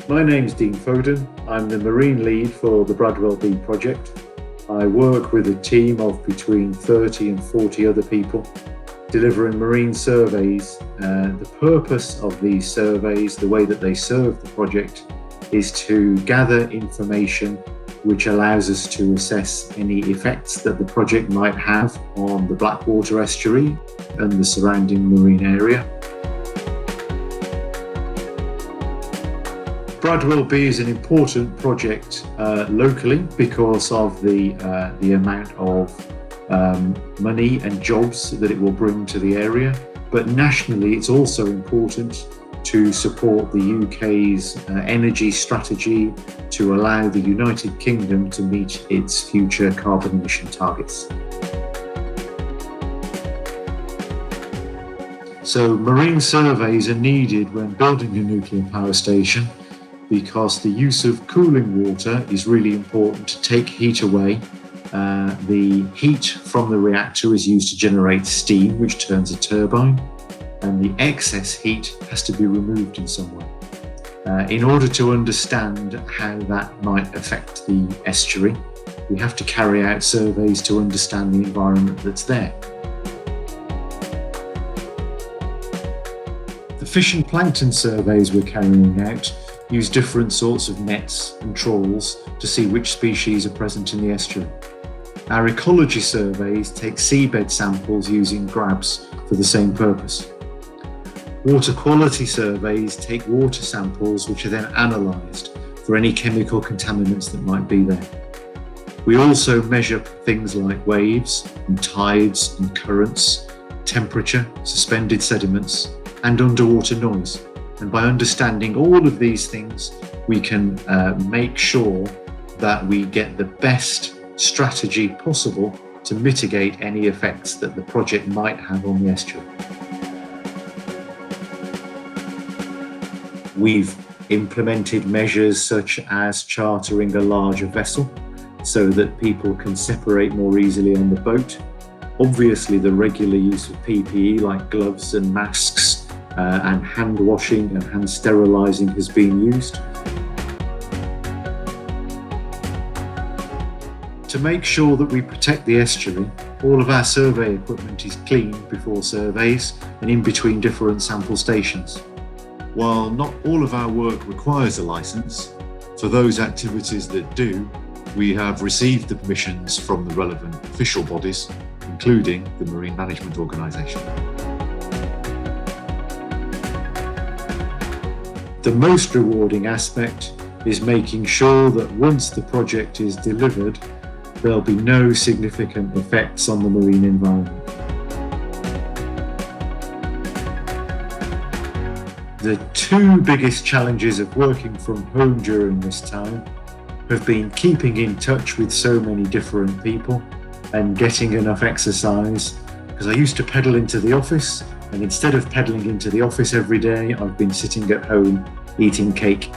My name's Dean Foden. I'm the Marine Lead for the Bradwell B project. I work with a team of between 30 and 40 other people delivering marine surveys. The purpose of these surveys, the way that they serve the project, is to gather information which allows us to assess any effects that the project might have on the Blackwater estuary and the surrounding marine area. Bradwell B is an important project locally because of the amount of money and jobs that it will bring to the area. But nationally, it's also important to support the UK's energy strategy to allow the United Kingdom to meet its future carbon emission targets. So marine surveys are needed when building a nuclear power station, because the use of cooling water is really important to take heat away. The heat from the reactor is used to generate steam, which turns a turbine, and the excess heat has to be removed in some way. In order to understand how that might affect the estuary, we have to carry out surveys to understand the environment that's there. The fish and plankton surveys we're carrying out use different sorts of nets and trawls to see which species are present in the estuary. Our ecology surveys take seabed samples using grabs for the same purpose. Water quality surveys take water samples which are then analysed for any chemical contaminants that might be there. We also measure things like waves and tides and currents, temperature, suspended sediments, and underwater noise. And by understanding all of these things, we can make sure that we get the best strategy possible to mitigate any effects that the project might have on the estuary. We've implemented measures such as chartering a larger vessel so that people can separate more easily on the boat. Obviously, the regular use of PPE like gloves and masks and hand washing and hand sterilising has been used. To make sure that we protect the estuary, all of our survey equipment is cleaned before surveys and in between different sample stations. While not all of our work requires a licence, for those activities that do, we have received the permissions from the relevant official bodies, including the Marine Management Organisation. The most rewarding aspect is making sure that once the project is delivered, there'll be no significant effects on the marine environment. The two biggest challenges of working from home during this time have been keeping in touch with so many different people and getting enough exercise, because I used to pedal into the office, and instead of pedalling into the office every day, I've been sitting at home eating cake